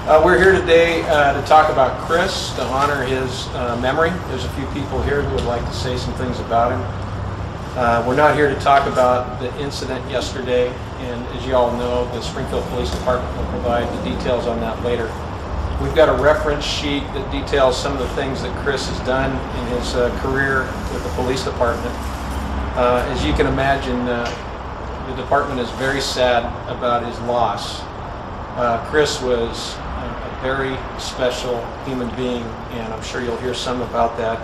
We're here today to talk about Chris, to honor his memory. There's a few people here who would like to say some things about him. We're not here to talk about the incident yesterday, and as you all know, the Springfield Police Department will provide the details on that later. We've got a reference sheet that details some of the things that Chris has done in his career with the police department. As you can imagine, the department is very sad about his loss. Chris was a very special human being, and I'm sure you'll hear some about that,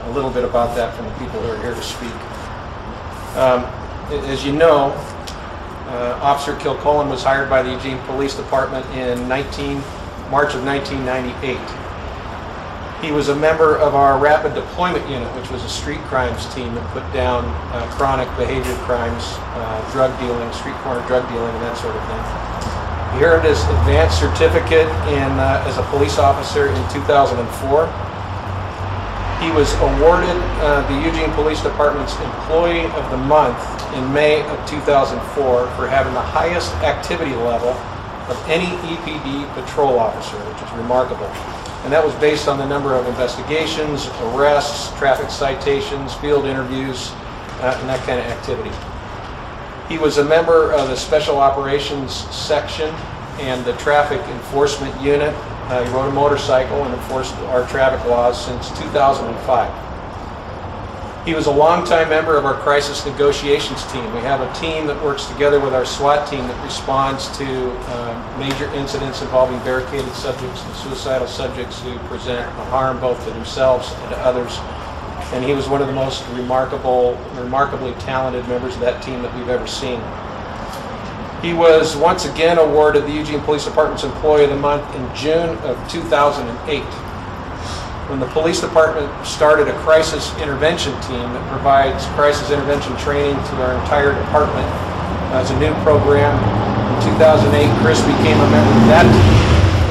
a little bit about that from the people who are here to speak. As you know, Officer Kilcullen was hired by the Eugene Police Department in March of 1998. He was a member of our Rapid Deployment Unit, which was a street crimes team that put down chronic behavior crimes, drug dealing, street corner drug dealing, and that sort of thing. He earned his advanced certificate as a police officer in 2004. He was awarded the Eugene Police Department's Employee of the Month in May of 2004 for having the highest activity level of any EPD patrol officer, which is remarkable. And that was based on the number of investigations, arrests, traffic citations, field interviews, and that kind of activity. He was a member of the Special Operations Section and the Traffic Enforcement Unit. He rode a motorcycle and enforced our traffic laws since 2005. He was a longtime member of our crisis negotiations team. We have a team that works together with our SWAT team that responds to major incidents involving barricaded subjects and suicidal subjects who present a harm both to themselves and to others. And he was one of the most remarkably talented members of that team that we've ever seen. He was once again awarded the Eugene Police Department's Employee of the Month in June of 2008. When the police department started a crisis intervention team that provides crisis intervention training to our entire department as a new program. In 2008, Chris became a member of that team,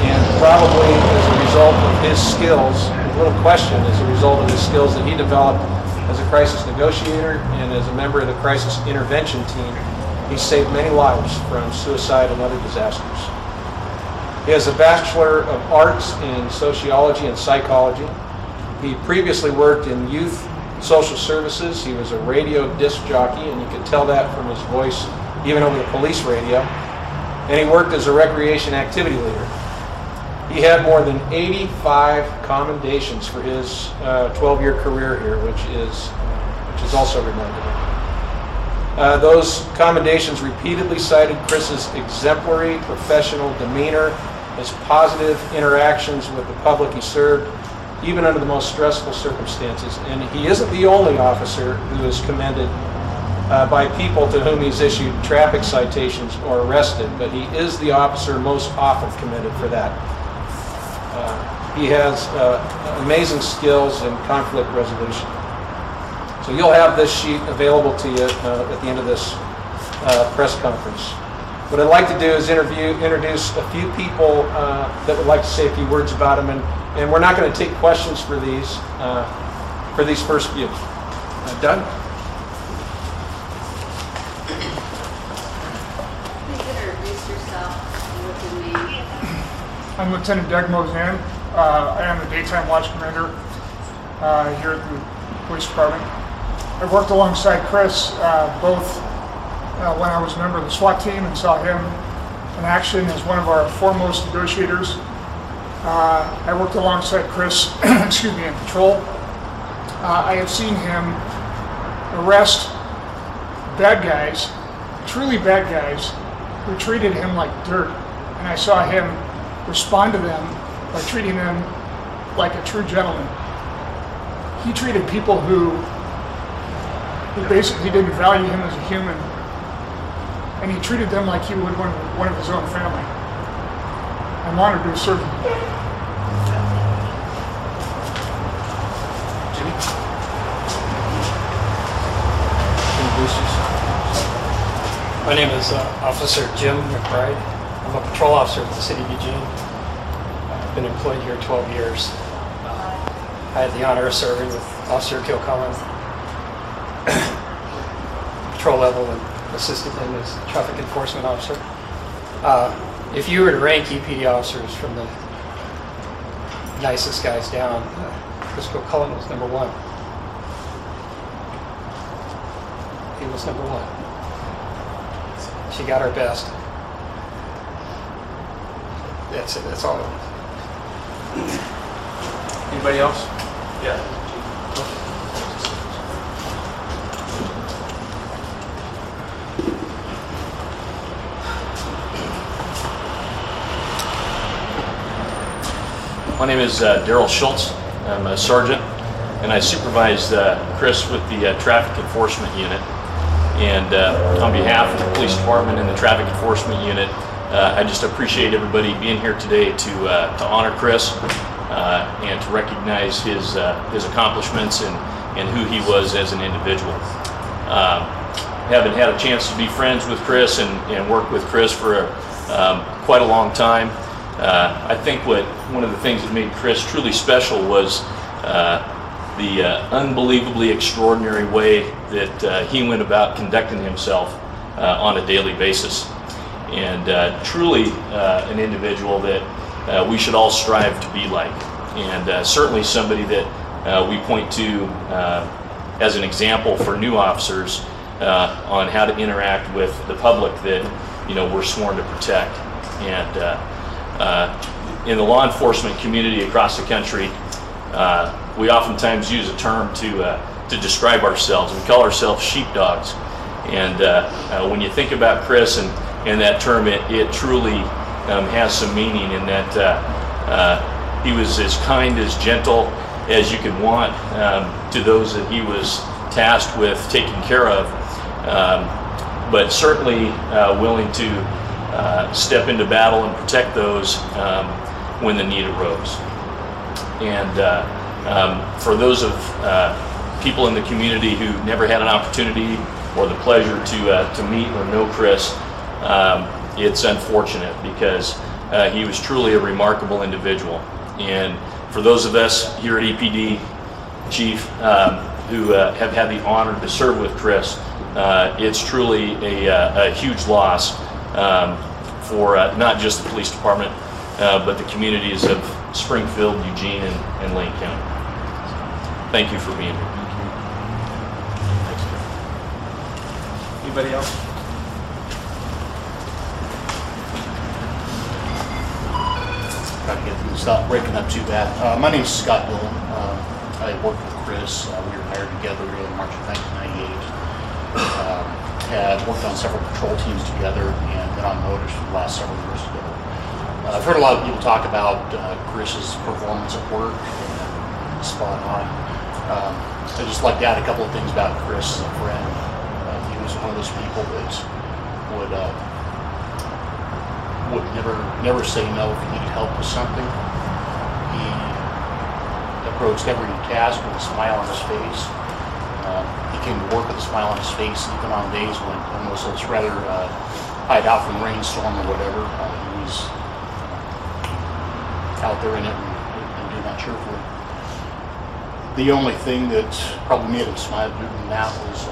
and probably as a result of his skills, little question, as a result of the skills that he developed as a crisis negotiator and as a member of the crisis intervention team, he saved many lives from suicide and other disasters. He has a Bachelor of Arts in Sociology and Psychology. He previously worked in youth social services. He was a radio disc jockey, and you could tell that from his voice even over the police radio. And he worked as a recreation activity leader. He had more than 85 commendations for his 12-year career here, which is also remarkable. Those commendations repeatedly cited Chris's exemplary professional demeanor, his positive interactions with the public he served, even under the most stressful circumstances. And he isn't the only officer who is commended by people to whom he's issued traffic citations or arrested, but he is the officer most often commended for that. He has amazing skills in conflict resolution. So you'll have this sheet available to you at the end of this press conference. What I'd like to do is introduce a few people that would like to say a few words about him, and we're not going to take questions for these first few. Doug? Please introduce yourself and what's your name. I'm Lieutenant Doug Mozan. I am the daytime watch commander here at the police department. I worked alongside Chris both when I was a member of the SWAT team and saw him in action as one of our foremost negotiators. I worked alongside Chris in patrol. I have seen him arrest bad guys, truly bad guys, who treated him like dirt. And I saw him respond to them by treating them like a true gentleman. He treated people who basically didn't value him as a human, and he treated them like he would one of his own family. I'm honored to serve him. Jimmy? My name is Officer Jim McBride. I'm a patrol officer with the City of Eugene. I've been employed here 12 years. I had the honor of serving with Officer Kilcullen, patrol level, and assisted him as traffic enforcement officer. if you were to rank EPD officers from the nicest guys down, Chris Kilcullen was number one. He was number one. She got her best. That's it. That's all. Anybody else? Yeah. My name is Daryl Schultz. I'm a sergeant, and I supervise Chris with the traffic enforcement unit. And on behalf of the police department and the traffic enforcement unit, I just appreciate everybody being here today to honor Chris and to recognize his accomplishments and who he was as an individual. Having had a chance to be friends with Chris and work with Chris for quite a long time, I think one of the things that made Chris truly special was the unbelievably extraordinary way that he went about conducting himself on a daily basis. And truly an individual that we should all strive to be like. And certainly somebody that we point to as an example for new officers on how to interact with the public that we're sworn to protect. And in the law enforcement community across the country, we oftentimes use a term to describe ourselves. We call ourselves sheepdogs. And when you think about Chris and that term, it truly has some meaning in that he was as kind, as gentle as you could want to those that he was tasked with taking care of, but certainly willing to step into battle and protect those when the need arose. And for those of people in the community who never had an opportunity or the pleasure to meet or know Chris, it's unfortunate because he was truly a remarkable individual. And for those of us here at EPD, Chief, who have had the honor to serve with Chris, it's truly a huge loss for not just the police department, but the communities of Springfield, Eugene, and Lane County. Thank you for being here. Anybody else? Try to get things stop breaking up too bad. My name is Scott Dillon. I worked with Chris. We were hired together in March of 1998. Had worked on several patrol teams together and been on motors for the last several years together. I've heard a lot of people talk about Chris's performance at work, and spot on. I'd just like to add a couple of things about Chris as a friend. He was one of those people that would never say no if he needed help with something. He approached every task with a smile on his face. He came to work with a smile on his face, even on days when almost it's rather hide out from rainstorm or whatever. He was out there in it and doing that cheerfully. The only thing that probably made him smile more than that was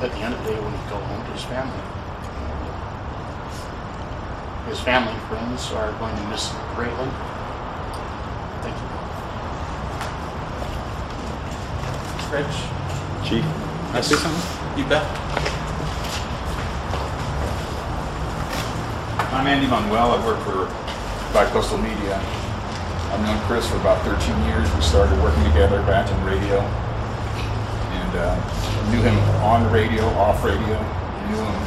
at the end of the day when he'd go home to his family. His family and friends are going to miss him greatly. Thank you. Rich? Chief, can I say something? You bet. I'm Andy Manuel. I work for Bi-Coastal Media. I've known Chris for about 13 years. We started working together back in radio. And knew him on the radio, off radio. Knew him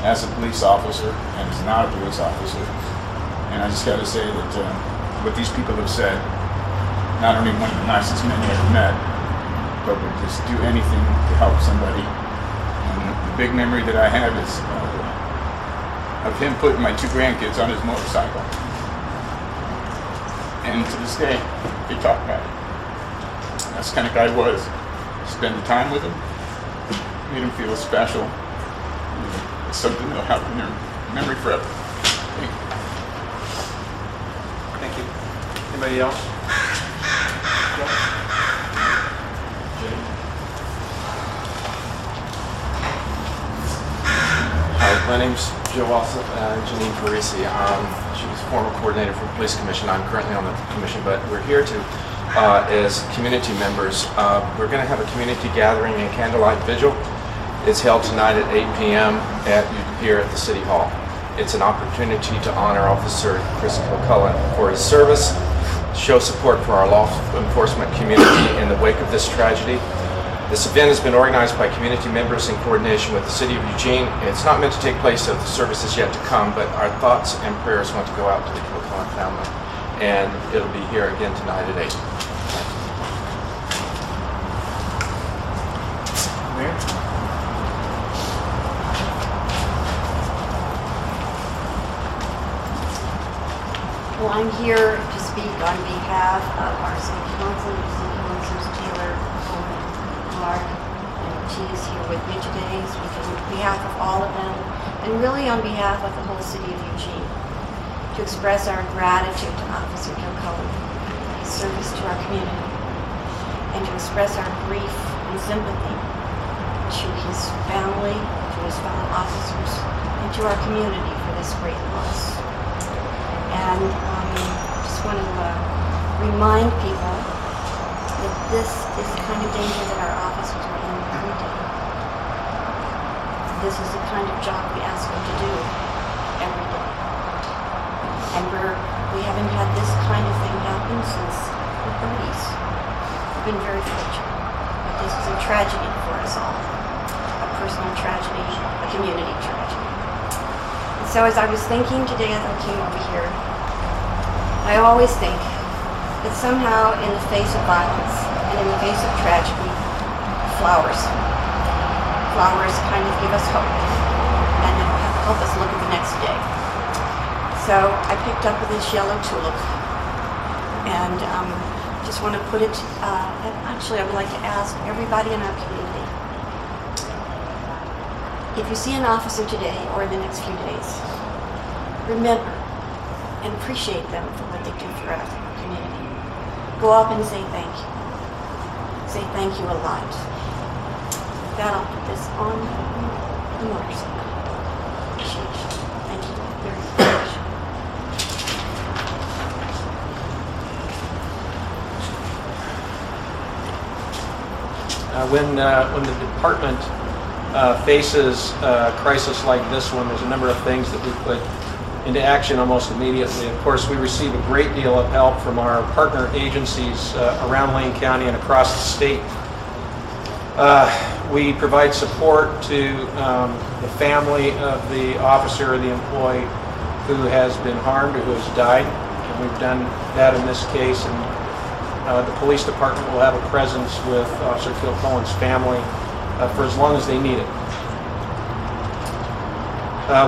as a police officer and as not a police officer. And I just got to say that what these people have said, not only one of the nicest men you ever met, but would just do anything to help somebody. And the big memory that I have is of him putting my 2 grandkids on his motorcycle. And to this day, they talk about it. That's the kind of guy he was. Spend the time with him, made him feel special. It's something that'll have in their memory forever. Thank you. Anybody else? Hi, my name's Joe Wilson, Janine Parisi. She was former coordinator for the Police Commission. I'm currently on the commission, but we're here to, as community members, we're going to have a community gathering and candlelight vigil. It's held tonight at 8 p.m. Here at the City Hall. It's an opportunity to honor Officer Chris Kilcullen for his service, show support for our law enforcement community in the wake of this tragedy. This event has been organized by community members in coordination with the City of Eugene. It's not meant to take place, so the service is yet to come, but our thoughts and prayers want to go out to the Kilcullen family. And it'll be here again tonight at 8. Well, I'm here to speak on behalf of our city council, city councilors Taylor, Coleman, Clark, and she is here with me today, speaking on behalf of all of them, and really on behalf of the whole city of Eugene, to express our gratitude to Officer Kilcullen for his service to our community, and to express our grief and sympathy to his family, to his fellow officers, and to our community for this great loss. And just want to remind people that this is the kind of danger that our officers are in every day. This is the kind of job we ask them to do every day. And we haven't had this kind of thing happen since the 30s. We've been very fortunate. But this is a tragedy for us all. A personal tragedy, a community tragedy. And so as I was thinking today as I came over here, I always think that somehow in the face of violence and in the face of tragedy, flowers kind of give us hope and help us look at the next day. So I picked up this yellow tulip and just want to put it, actually I would like to ask everybody in our community, if you see an officer today or in the next few days, remember and appreciate them for what they do for our community. Go up and say thank you. Say thank you a lot. With that, I'll put this on the motorcycle. Thank you very much. When the department faces a crisis like this one, there's a number of things that we put into action almost immediately. Of course, we receive a great deal of help from our partner agencies around Lane County and across the state. We provide support to the family of the officer or the employee who has been harmed or who has died. And we've done that in this case. And the police department will have a presence with Officer Kilcullen's family for as long as they need it.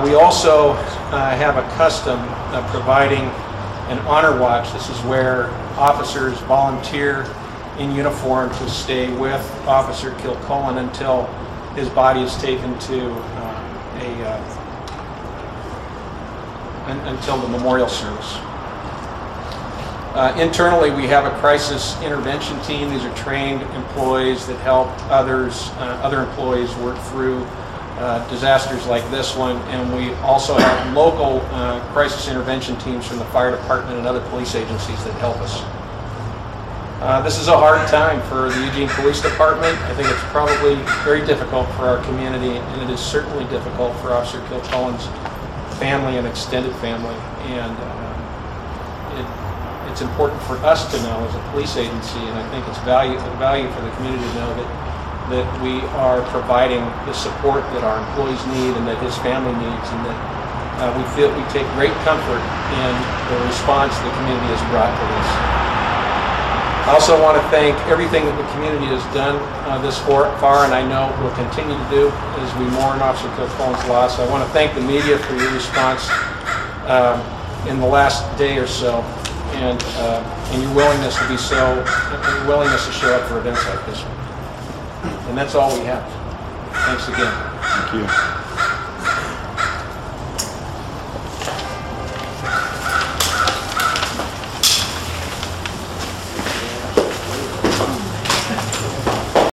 We also have a custom of providing an honor watch. This is where officers volunteer in uniform to stay with Officer Kilcullen until his body is taken to until the memorial service. Internally, we have a crisis intervention team. These are trained employees that help other employees work through disasters like this one, and we also have local crisis intervention teams from the fire department and other police agencies that help us. This is a hard time for the Eugene Police Department. I think it's probably very difficult for our community, and it is certainly difficult for Officer Kilcullen's family and extended family. And it's important for us to know as a police agency, and I think it's value for the community to know that we are providing the support that our employees need and that his family needs, and that we take great comfort in the response the community has brought to this. I also want to thank everything that the community has done this far, and I know will continue to do as we mourn Officer Kilcullen's loss. I want to thank the media for your response in the last day or so, and your willingness to show up for events like this one. And that's all we have. Thanks again. Thank you.